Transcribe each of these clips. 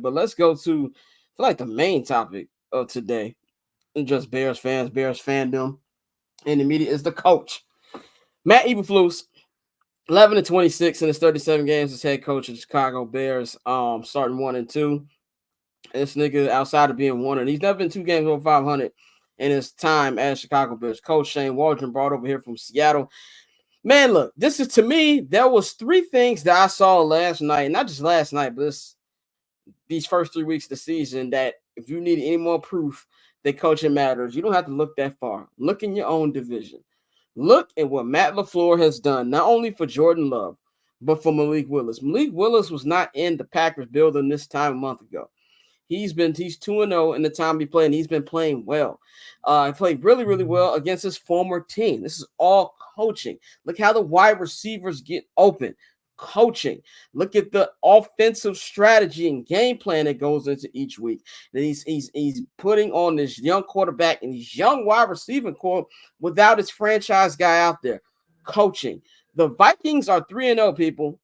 but let's go to like the main topic of today. And just Bears fans, Bears fandom, and the media is the coach. Matt Eberflus, 11-26 in his 37 games as head coach of the Chicago Bears, starting 1-2. This nigga, outside of being one, and he's never been 2 games over 500 in his time as Chicago Bears coach. Shane Waldron brought over here from Seattle. Man, look, this is, to me, there was 3 things that I saw last night, not just last night, but these first 3 weeks of the season, that if you need any more proof that coaching matters, you don't have to look that far. Look in your own division. Look at what Matt LaFleur has done, not only for Jordan Love, but for Malik Willis. Malik Willis was not in the Packers building this time a month ago. He's 2-0 in the time he played, and he's been playing well. He played really, really well against his former team. This is all coaching. Look how the wide receivers get open. Coaching. Look at the offensive strategy and game plan that goes into each week. That he's putting on this young quarterback and these young wide receiving core without his franchise guy out there. Coaching. The Vikings are 3-0, people.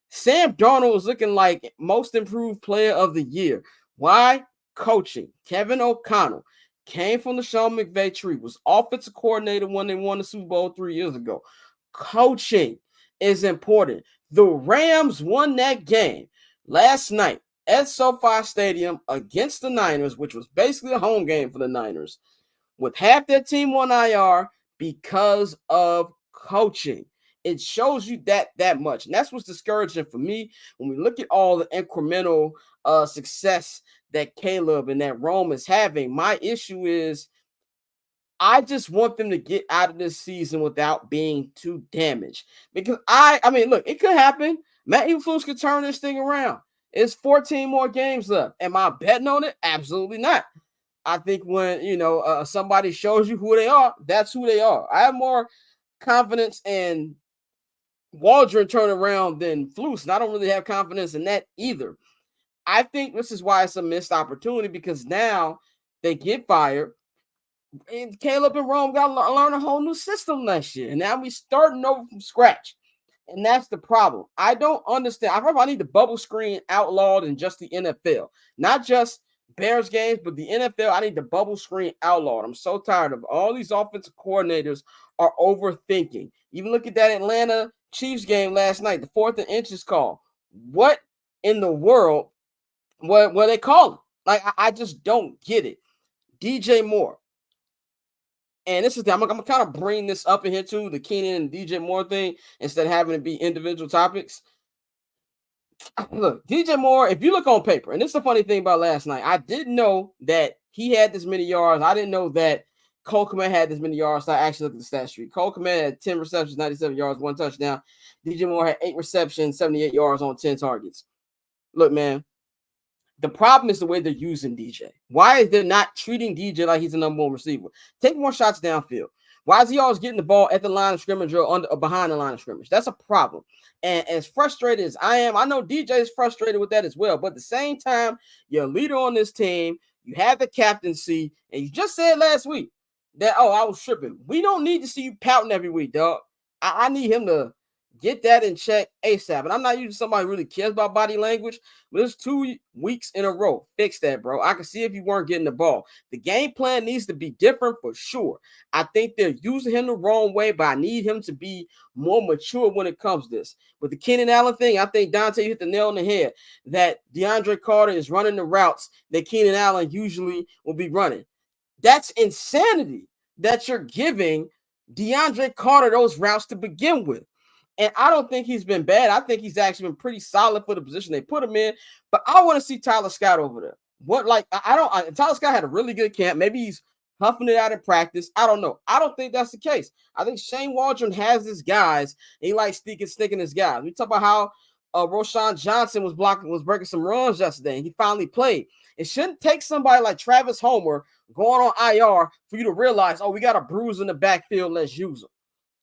Sam Darnold is looking like most improved player of the year. Why? Coaching. Kevin O'Connell came from the Sean McVay tree, was offensive coordinator when they won the Super Bowl 3 years ago. Coaching is important. The Rams won that game last night at SoFi Stadium against the Niners, which was basically a home game for the Niners, with half their team on IR because of coaching. It shows you that much. And that's what's discouraging for me when we look at all the incremental success that Caleb and that Rome is having. My issue is I just want them to get out of this season without being too damaged. Because I mean, look, it could happen. Matt Eberflus could turn this thing around. It's 14 more games left. Am I betting on it? Absolutely not. I think when, somebody shows you who they are, that's who they are. I have more confidence in Waldron turn around than Flus, and I don't really have confidence in that either. I think this is why it's a missed opportunity, because now they get fired, and Caleb and Rome got to learn a whole new system next year, and now we starting over from scratch, and that's the problem. I don't understand. I need the bubble screen outlawed in just the NFL, not just Bears games, but the NFL. I need the bubble screen outlawed. I'm so tired of all these offensive coordinators are overthinking. Even look at that Atlanta Chiefs game last night, the 4th and inches call. What in the world were they calling? Like, I just don't get it. DJ Moore. And this is I'm going to kind of bring this up in here too, the Keenan and DJ Moore thing, instead of having it be individual topics. Look, DJ Moore, if you look on paper, and this is the funny thing about last night, I didn't know that he had this many yards. I didn't know that Cole Kmet had this many yards. So I actually looked at the stat sheet. Cole Kmet had 10 receptions, 97 yards, 1 touchdown. DJ Moore had 8 receptions, 78 yards on 10 targets. Look, man, the problem is the way they're using DJ. Why is they not treating DJ like he's a number 1 receiver? Take more shots downfield. Why is he always getting the ball at the line of scrimmage or behind the line of scrimmage? That's a problem. And as frustrated as I am, I know DJ is frustrated with that as well. But at the same time, you're a leader on this team. You have the captaincy. And you just said last week that, I was tripping. We don't need to see you pouting every week, dog. I need him to get that in check ASAP. And I'm not usually somebody who really cares about body language, but it's 2 weeks in a row. Fix that, bro. I can see if you weren't getting the ball. The game plan needs to be different for sure. I think they're using him the wrong way, but I need him to be more mature when it comes to this. With the Keenan Allen thing, I think Dante hit the nail on the head that DeAndre Carter is running the routes that Keenan Allen usually will be running. That's insanity that you're giving DeAndre Carter those routes to begin with. And I don't think he's been bad. I think he's actually been pretty solid for the position they put him in. But I want to see Tyler Scott over there. Tyler Scott had a really good camp. Maybe he's huffing it out in practice. I don't know. I don't think that's the case. I think Shane Waldron has his guys. And he likes sticking his guys. We talk about how Roshan Johnson was breaking some runs yesterday, and he finally played. It shouldn't take somebody like Travis Homer going on IR for you to realize, we got a bruise in the backfield. Let's use him.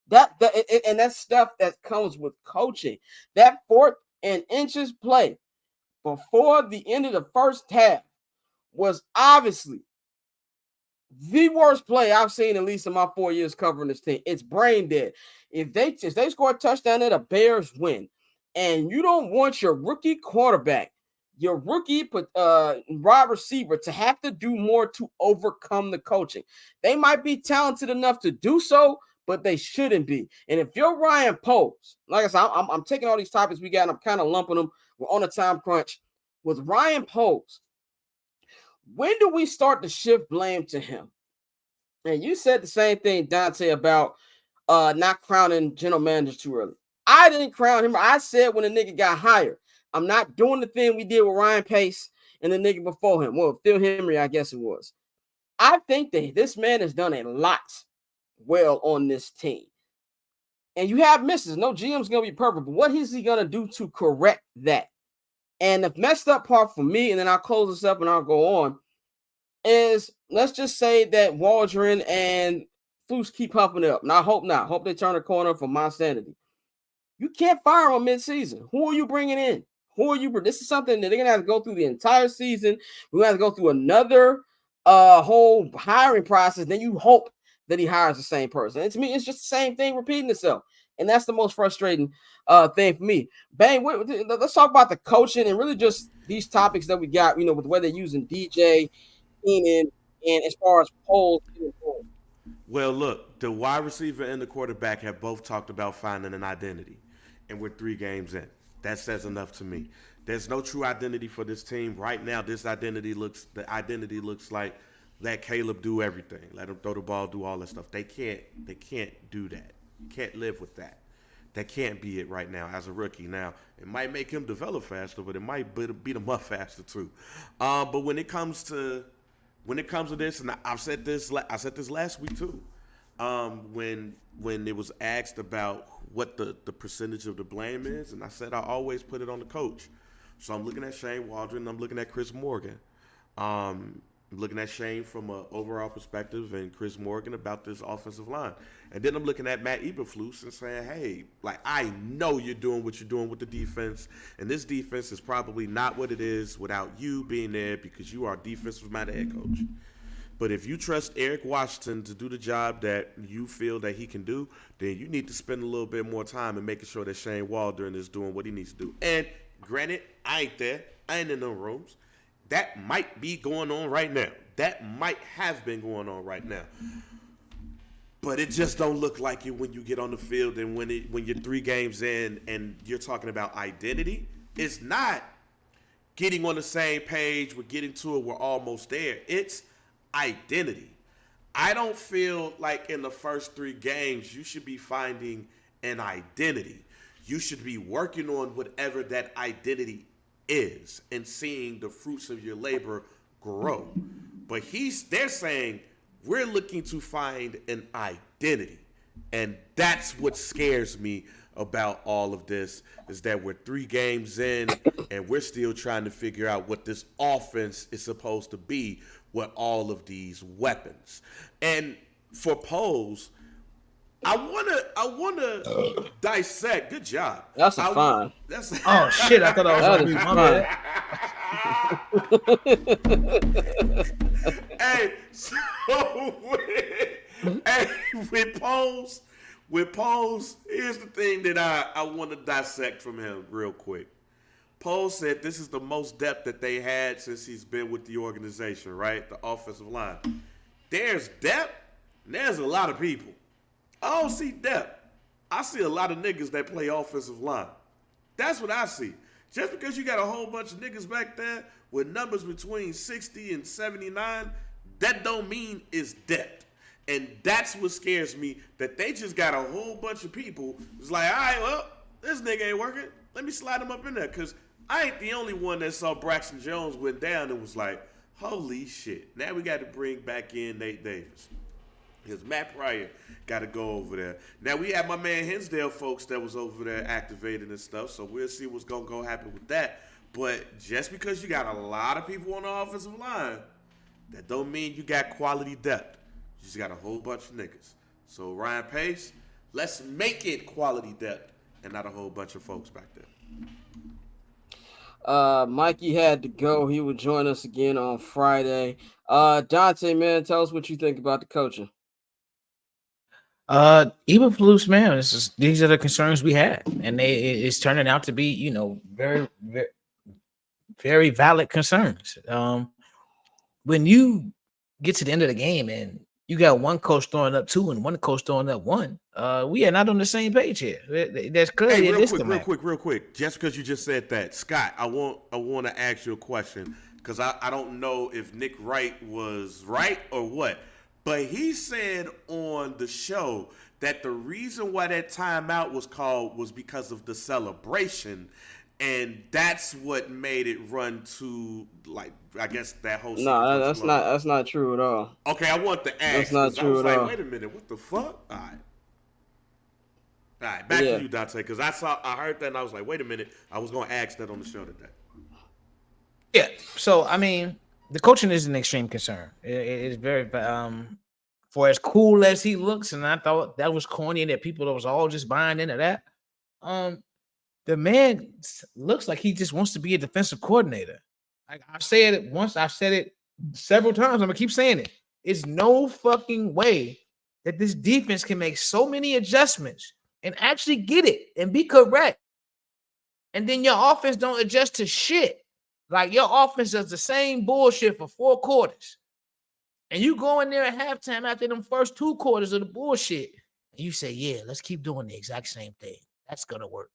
And that's stuff that comes with coaching. That 4th and inches play before the end of the first half was obviously the worst play I've seen, at least in my 4 years covering this team. It's brain dead. If they score a touchdown, the Bears win. And you don't want your rookie quarterback your rookie wide receiver to have to do more to overcome the coaching. They might be talented enough to do so, but they shouldn't be. And if you're Ryan Poles, like I said, I'm taking all these topics we got and I'm kind of lumping them. We're on a time crunch. With Ryan Poles, when do we start to shift blame to him? And you said the same thing, Dante, about not crowning general managers too early. I didn't crown him. I said when the nigga got hired, I'm not doing the thing we did with Ryan Pace and the nigga before him. Well, Phil Henry, I guess it was. I think that this man has done a lot well on this team. And you have misses. No GM's going to be perfect. But what is he going to do to correct that? And the messed up part for me, and then I'll close this up and I'll go on, is let's just say that Waldron and Flus keep huffing it up. And I hope not. Hope they turn the corner for my sanity. You can't fire them mid-season. Who are you bringing in? Who are you? This is something that they're going to have to go through the entire season. We're going to have to go through another whole hiring process. Then you hope that he hires the same person. And to me, it's just the same thing repeating itself. And that's the most frustrating thing for me. Bang, let's talk about the coaching and really just these topics that we got, with the way they're using DJ, Keenan, and as far as polls. Well, look, the wide receiver and the quarterback have both talked about finding an identity, and we're 3 games in. That says enough to me. There's no true identity for this team right now. The identity looks like let Caleb do everything, let him throw the ball, do all that stuff. They can't do that. Can't live with that. That can't be it right now as a rookie. Now, it might make him develop faster, but it might beat him up faster too. But when it comes to this, and I said this last week too, when it was asked about what the percentage of the blame is, and I said I always put it on the coach. So I'm looking at Shane Waldron, I'm looking at Chris Morgan. I'm looking at Shane from an overall perspective and Chris Morgan about this offensive line. And then I'm looking at Matt Eberflus and saying, hey, like, I know you're doing what you're doing with the defense, and this defense is probably not what it is without you being there because you are defensive-minded head coach. But if you trust Eric Washington to do the job that you feel that he can do, then you need to spend a little bit more time in making sure that Shane Waldron is doing what he needs to do. And granted, I ain't there. I ain't in them rooms. That might be going on right now. That might have been going on right now. But it just don't look like it when you get on the field and when you're 3 games in and you're talking about identity. It's not getting on the same page. We're getting to it. We're almost there. It's identity. I don't feel like in the first 3 games you should be finding an identity. You should be working on whatever that identity is and seeing the fruits of your labor grow. But they're saying we're looking to find an identity. And that's what scares me about all of this, is that we're 3 games in and we're still trying to figure out what this offense is supposed to be with all of these weapons. And for Poles, I wanna dissect. Good job. That's fine. Oh shit! I thought I was on mute. My bad. Hey, so with Poles, here's the thing that I want to dissect from him real quick. Poles said this is the most depth that they had since he's been with the organization, right? The offensive line. There's depth, and there's a lot of people. I don't see depth. I see a lot of niggas that play offensive line. That's what I see. Just because you got a whole bunch of niggas back there with numbers between 60 and 79, that don't mean it's depth. And that's what scares me, that they just got a whole bunch of people who's like, all right, well, this nigga ain't working. Let me slide him up in there. Because I ain't the only one that saw Braxton Jones went down and was like, holy shit. Now we got to bring back in Nate Davis. Because Matt Pryor got to go over there. Now, we have my man Hinsdale folks that was over there activating and stuff, so we'll see what's going to go happen with that. But just because you got a lot of people on the offensive line, that don't mean you got quality depth. You just got a whole bunch of niggas. So, Ryan Pace, let's make it quality depth and not a whole bunch of folks back there. Mikey had to go. He would join us again on Friday. Dante, man, tell us what you think about the coaching. Eberflus, man, these are the concerns we had, and it's turning out to be, very, very, very valid concerns. When you get to the end of the game and you got one coach throwing up 2 and one coach throwing up 1, we are not on the same page here. That's clearly real quick. Just because you just said that, Scott, I want to ask you a question because I don't know if Nick Wright was right or what, but he said on the show that the reason why that timeout was called was because of the celebration. And that's what made it run to, like, I guess that whole. No, that's not true at all. Okay, I want to ask. That's not true at all. Wait a minute, what the fuck? All right, back to you, Dante, because I heard that and I was like, wait a minute, I was gonna ask that on the show today. Yeah, so I mean, the coaching is an extreme concern. It is very for as cool as he looks, and I thought that was corny and that people was all just buying into that. The man looks like he just wants to be a defensive coordinator. I've said it once. I've said it several times. I'm going to keep saying it. It's no fucking way that this defense can make so many adjustments and actually get it and be correct. And then your offense don't adjust to shit. Like your offense does the same bullshit for 4 quarters. And you go in there at halftime after them first 2 quarters of the bullshit. And you say, yeah, let's keep doing the exact same thing. That's going to work.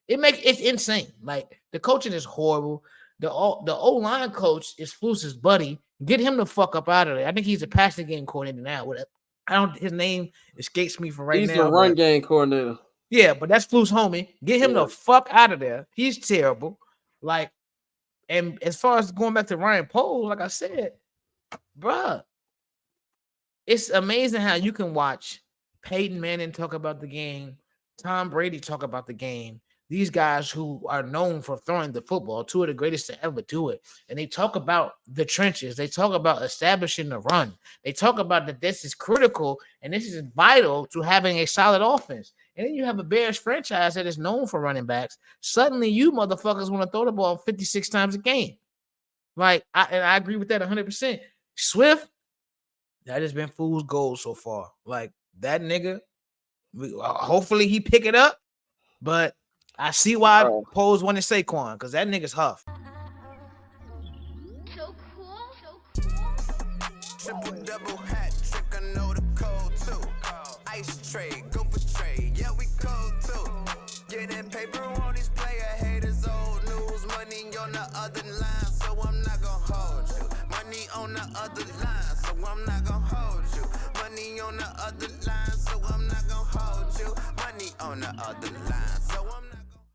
It's insane. Like the coaching is horrible. The O-line coach is Fluce's buddy. Get him the fuck up out of there. I think he's a passing game coordinator now. His name escapes me from right now. He's the run game coordinator. Yeah, but that's Fluce homie. Get him the fuck out of there. He's terrible. Like, and as far as going back to Ryan Poles, like I said, bruh, it's amazing how you can watch Peyton Manning talk about the game, Tom Brady talk about the game. These guys who are known for throwing the football, 2 of the greatest to ever do it. And they talk about the trenches. They talk about establishing the run. They talk about that this is critical and this is vital to having a solid offense. And then you have a Bears franchise that is known for running backs. Suddenly you motherfuckers want to throw the ball 56 times a game. Like, I agree with that 100%. Swift, that has been fool's gold so far. Like, that nigga, hopefully he pick it up, but I see why Poles wanted Saquon, because that nigga's huff. So cool. Triple double hat trick, I know the code too. Ice trade, go for trade, yeah, we cold too. Getting paper on these player haters, old news. Money on the other line, so I'm not gonna hold you. Money on the other line, so I'm not gonna hold you. Money on the other line, so I'm not gonna hold you. Money on the other line, so I'm not